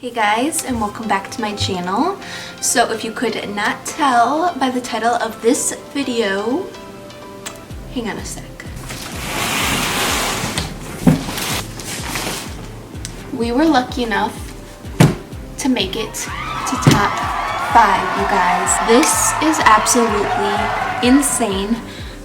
Hey guys, and welcome back to my channel. So if you could not tell by the title of this video, hang on a sec. We were lucky enough to make it to top 5, you guys. This is absolutely insane.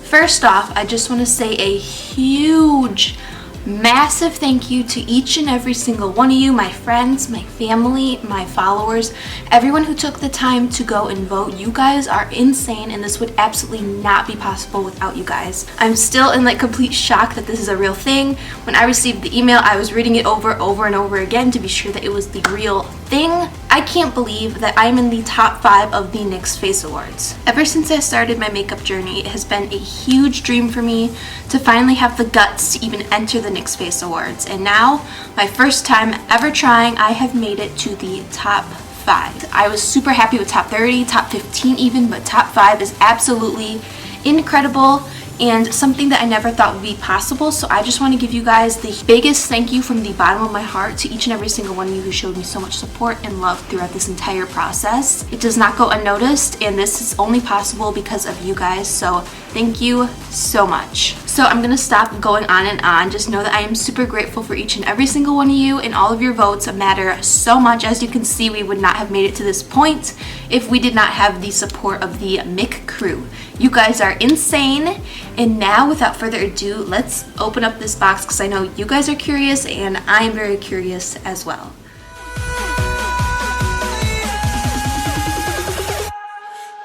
First off, I just want to say a huge massive thank you to each and every single one of you, my friends, my family, my followers, everyone who took the time to go and vote. You guys are insane, and this would absolutely not be possible without you guys. I'm still in like complete shock that this is a real thing. When I received the email, I was reading it over and over again to be sure that it was the real thing. I can't believe that I'm in the top 5 of the NYX Face Awards. Ever since I started my makeup journey, it has been a huge dream for me to finally have the guts to even enter the NYX Face Awards. And now, my first time ever trying, I have made it to the top 5. I was super happy with top 30, top 15 even, but top 5 is absolutely incredible and something that I never thought would be possible. So I just want to give you guys the biggest thank you from the bottom of my heart to each and every single one of you who showed me so much support and love throughout this entire process. It does not go unnoticed, and this is only possible because of you guys, so thank you so much. So I'm gonna stop going on and on. Just know that I am super grateful for each and every single one of you, and all of your votes matter so much. As you can see, we would not have made it to this point if we did not have the support of the MCCREW. You guys are insane. And now, without further ado, let's open up this box because I know you guys are curious and I am very curious as well.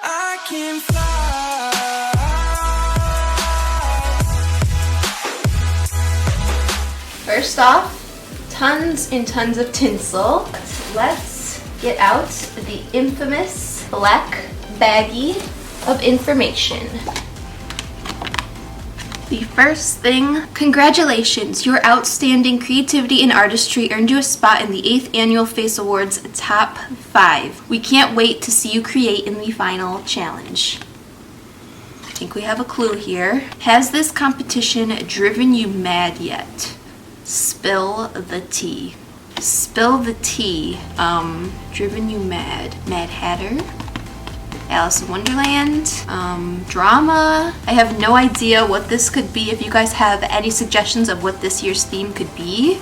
I can fly. First off, tons and tons of tinsel. Let's get out the infamous black baggie of information. The first thing, congratulations, your outstanding creativity and artistry earned you a spot in the 8th Annual Face Awards Top 5. We can't wait to see you create in the final challenge. I think we have a clue here. Has this competition driven you mad yet? Spill the tea. Spill the tea. Driven you mad. Mad Hatter? Alice in Wonderland, drama. I have no idea what this could be. If you guys have any suggestions of what this year's theme could be,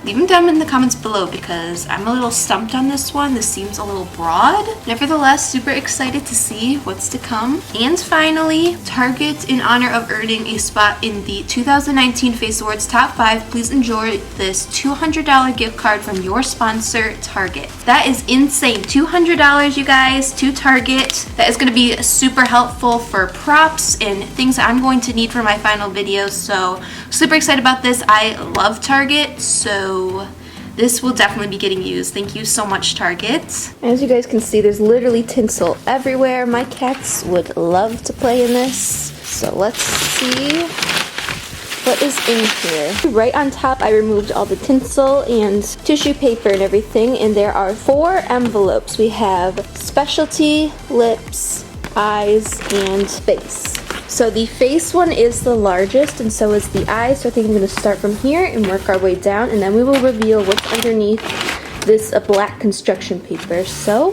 leave them down in the comments below because I'm a little stumped on this one. This seems a little broad. Nevertheless, super excited to see what's to come. And finally, Target, in honor of earning a spot in the 2019 Face Awards Top 5, please enjoy this $200 gift card from your sponsor, Target. That is insane. $200, you guys, to Target. That is going to be super helpful for props and things that I'm going to need for my final video. So super excited about this. I love Target, so this will definitely be getting used. Thank you so much, Target. As you guys can see, there's literally tinsel everywhere. My cats would love to play in this. So let's see what is in here. Right on top, I removed all the tinsel and tissue paper and everything, and there are 4 envelopes. We have specialty, lips, eyes, and face. So the face one is the largest, and so is the eyes. So I think I'm going to start from here and work our way down, and then we will reveal what's underneath this black construction paper. So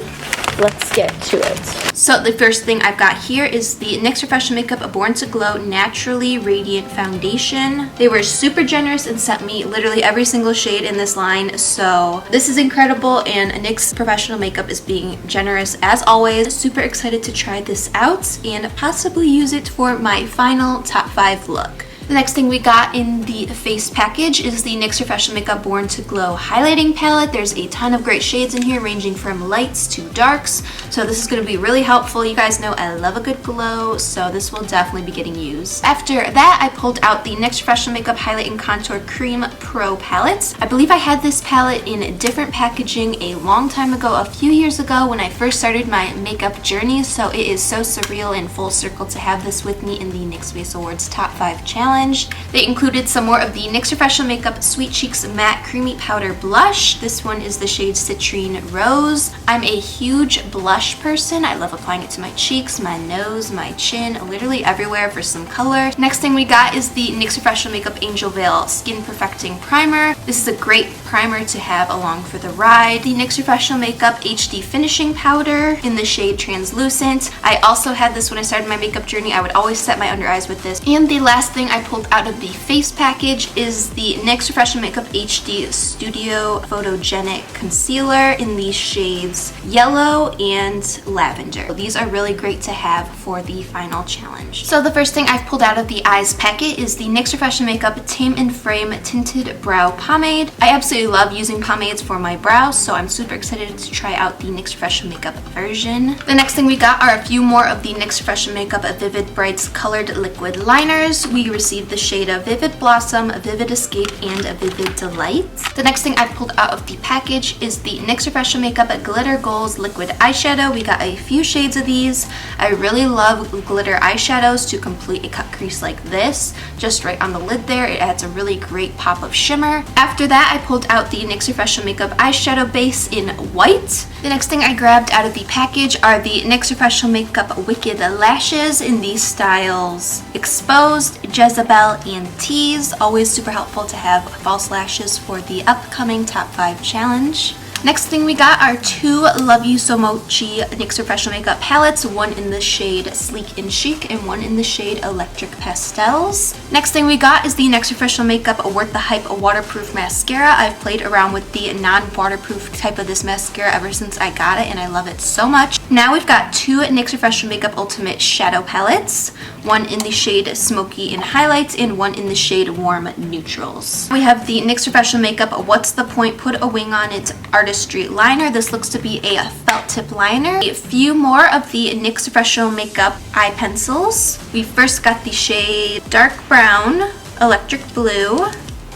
let's get to it. So the first thing I've got here is the NYX Professional Makeup Born to Glow Naturally Radiant Foundation. They were super generous and sent me literally every single shade in this line, so this is incredible, and NYX Professional Makeup is being generous as always. Super excited to try this out and possibly use it for my final top 5 look. The next thing we got in the face package is the NYX Professional Makeup Born to Glow Highlighting Palette. There's a ton of great shades in here ranging from lights to darks, so this is going to be really helpful. You guys know I love a good glow, so this will definitely be getting used. After that, I pulled out the NYX Professional Makeup Highlight and Contour Cream Pro Palette. I believe I had this palette in different packaging a long time ago, a few years ago when I first started my makeup journey, so it is so surreal and full circle to have this with me in the NYX Face Awards Top 5 Challenge. challenge. They included some more of the NYX Professional Makeup Sweet Cheeks Matte Creamy Powder Blush. This one is the shade Citrine Rose. I'm a huge blush person. I love applying it to my cheeks, my nose, my chin, literally everywhere for some color. Next thing we got is the NYX Professional Makeup Angel Veil Skin Perfecting Primer. This is a great primer to have along for the ride. The NYX Professional Makeup HD Finishing Powder in the shade Translucent. I also had this when I started my makeup journey. I would always set my under eyes with this. And the last thing I pulled out of the face package is the NYX Professional Makeup HD Studio Photogenic Concealer in the shades Yellow and Lavender. These are really great to have for the final challenge. So the first thing I've pulled out of the eyes packet is the NYX Professional Makeup Tame and Frame Tinted Brow Pomade. I absolutely love using pomades for my brows, so I'm super excited to try out the NYX Professional Makeup version. The next thing we got are a few more of the NYX Professional Makeup Vivid Brights Colored Liquid Liners. We received the shade of Vivid Blossom, Vivid Escape, and Vivid Delight. The next thing I pulled out of the package is the NYX Professional Makeup Glitter Goals Liquid Eyeshadow. We got a few shades of these. I really love glitter eyeshadows to complete a cut crease like this. Just right on the lid there, it adds a really great pop of shimmer. After that, I pulled out the NYX Professional Makeup eyeshadow base in white. The next thing I grabbed out of the package are the NYX Professional Makeup Wicked Lashes in these styles Exposed, Jezebel, and Tease. Always super helpful to have false lashes for the upcoming Top 5 challenge. Next thing we got are two Love You So Mochi NYX Professional Makeup palettes, one in the shade Sleek and Chic and one in the shade Electric Pastels. Next thing we got is the NYX Professional Makeup Worth the Hype Waterproof Mascara. I've played around with the non-waterproof type of this mascara ever since I got it, and I love it so much. Now we've got two NYX Professional Makeup Ultimate Shadow Palettes, one in the shade Smoky and Highlights and one in the shade Warm Neutrals. We have the NYX Professional Makeup What's the Point Put a Wing on It Artistry Liner. This looks to be a felt tip liner. A few more of the NYX Professional Makeup eye pencils. We first got the shade Dark Brown, Electric Blue,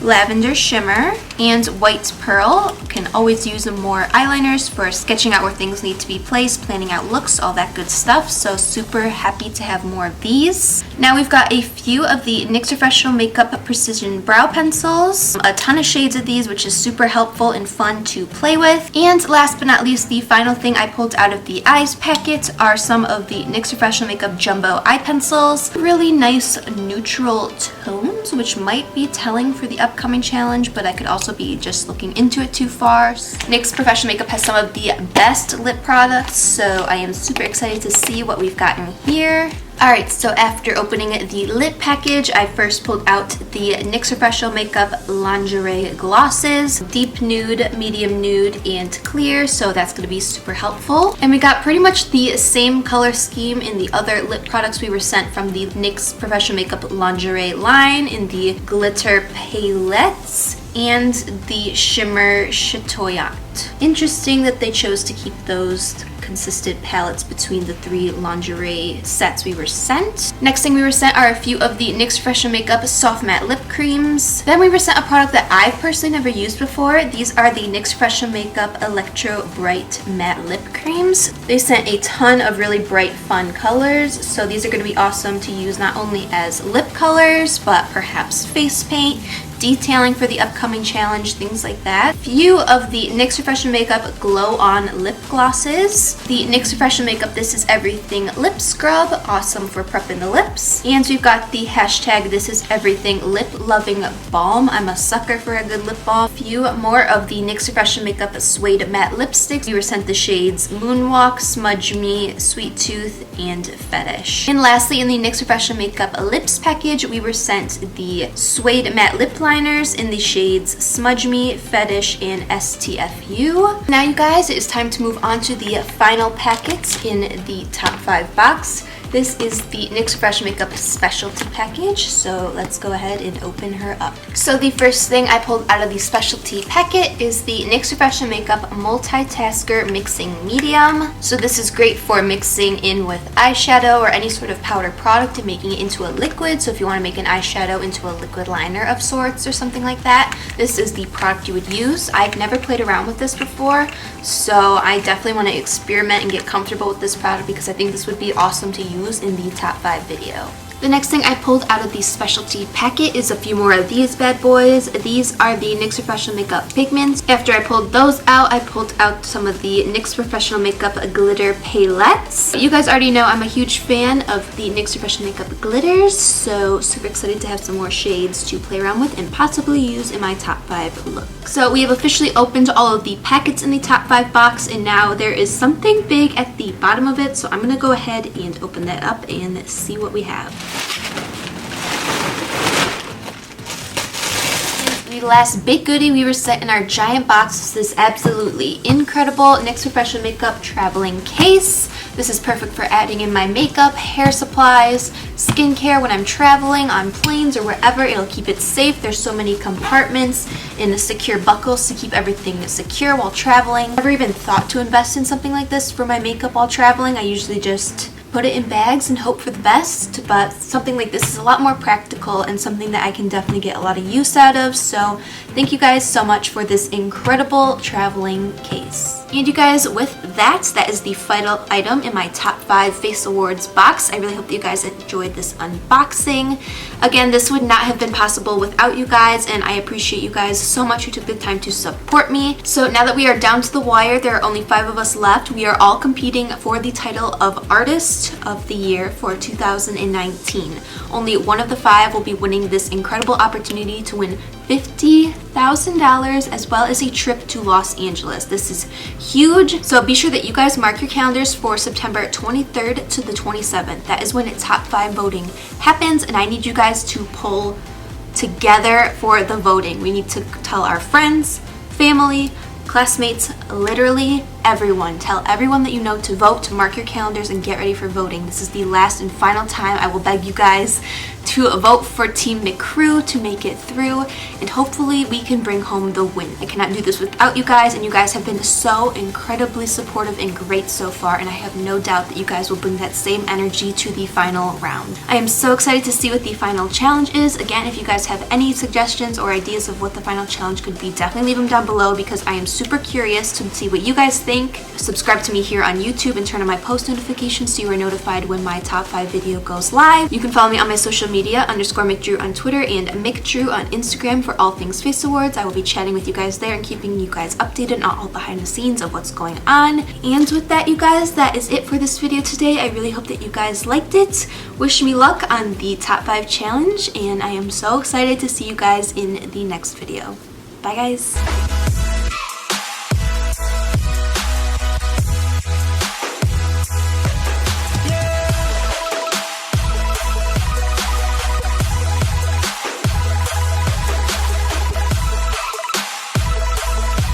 Lavender Shimmer, and White Pearl. Can always use more eyeliners for sketching out where things need to be placed, planning out looks, all that good stuff. So super happy to have more of these. Now we've got a few of the NYX Professional Makeup Precision Brow Pencils. A ton of shades of these, which is super helpful and fun to play with. And last but not least, the final thing I pulled out of the eyes packet are some of the NYX Professional Makeup Jumbo Eye Pencils. Really nice neutral tones, which might be telling for the upcoming challenge, but I could also be just looking into it too far. NYX Professional Makeup has some of the best lip products, so I am super excited to see what we've got in here. Alright, so after opening the lip package, I first pulled out the NYX Professional Makeup Lingerie Glosses, Deep Nude, Medium Nude, and Clear, so that's going to be super helpful. And we got pretty much the same color scheme in the other lip products we were sent from the NYX Professional Makeup Lingerie line in the Glitter Palettes and the Shimmer Chatoyant. Interesting that they chose to keep those consistent palettes between the three lingerie sets we were sent. Next thing we were sent are a few of the NYX Professional Makeup Soft Matte Lip Creams. Then we were sent a product that I've personally never used before. These are the NYX Professional Makeup Electro Bright Matte Lip Creams. They sent a ton of really bright, fun colors, so these are going to be awesome to use not only as lip colors, but perhaps face paint, detailing for the upcoming challenge, things like that. Few of the NYX Professional Makeup Glow On Lip Glosses. The NYX Professional Makeup This Is Everything Lip Scrub, awesome for prepping the lips. And we've got the hashtag This Is Everything Lip Loving Balm. I'm a sucker for a good lip balm. Few more of the NYX Professional Makeup Suede Matte Lipsticks. We were sent the shades Moonwalk, Smudge Me, Sweet Tooth, and Fetish. And lastly, in the NYX Professional Makeup Lips package, we were sent the Suede Matte Lip Liners in the shades Smudge Me, Fetish, and STFU. Now you guys, it is time to move on to the final packets in the top 5 box. This is the NYX Professional Makeup Specialty Package, so let's go ahead and open her up. So the first thing I pulled out of the Specialty Packet is the NYX Professional Makeup Multitasker Mixing Medium. So this is great for mixing in with eyeshadow or any sort of powder product and making it into a liquid. So if you want to make an eyeshadow into a liquid liner of sorts or something like that, this is the product you would use. I've never played around with this before, so I definitely want to experiment and get comfortable with this product because I think this would be awesome to use in the top 5 video. The next thing I pulled out of the specialty packet is a few more of these bad boys. These are the NYX Professional Makeup pigments. After I pulled those out, I pulled out some of the NYX Professional Makeup glitter palettes. You guys already know I'm a huge fan of the NYX Professional Makeup glitters, so super excited to have some more shades to play around with and possibly use in my top 5 look. So we have officially opened all of the packets in the top 5 box, and now there is something big at the bottom of it, so I'm going to go ahead and open that up and see what we have. The last big goodie we were set in our giant box is this absolutely incredible NYX Professional Makeup traveling case. This is perfect for adding in my makeup, hair supplies, skincare when I'm traveling on planes or wherever. It'll keep it safe. There's so many compartments and the secure buckles to keep everything secure while traveling. I've never even thought to invest in something like this for my makeup while traveling. I usually just put it in bags and hope for the best, but something like this is a lot more practical and something that I can definitely get a lot of use out of. So thank you guys so much for this incredible traveling case. And you guys, with that is the final item in my top 5 Face Awards box. I really hope that you guys enjoyed this unboxing. Again, this would not have been possible without you guys, and I appreciate you guys so much who took the time to support me. So now that we are down to the wire, there are only 5 of us left. We are all competing for the title of Artist of the Year for 2019. Only one of the 5 will be winning this incredible opportunity to win $50,000 as well as a trip to Los Angeles. This is huge, so be sure that you guys mark your calendars for September 23rd to the 27th. That is when top 5 voting happens, and I need you guys to pull together for the voting. We need to tell our friends, family, classmates, literally everyone. Tell everyone that you know to vote, to mark your calendars, and get ready for voting. This is the last and final time I will beg you guys to vote for Team MCCREW to make it through, and hopefully we can bring home the win. I cannot do this without you guys, and you guys have been so incredibly supportive and great so far, and I have no doubt that you guys will bring that same energy to the final round. I am so excited to see what the final challenge is. Again, if you guys have any suggestions or ideas of what the final challenge could be, definitely leave them down below because I am super curious to see what you guys think. Subscribe to me here on YouTube and turn on my post notifications so you are notified when my top 5 video goes live. You can follow me on my social media, _McDrew on Twitter and McDrew on Instagram for all things Face Awards. I will be chatting with you guys there and keeping you guys updated on all behind the scenes of what's going on. And with that, you guys, that is it for this video today. I really hope that you guys liked it. Wish me luck on the top 5 challenge, and I am so excited to see you guys in the next video. Bye guys.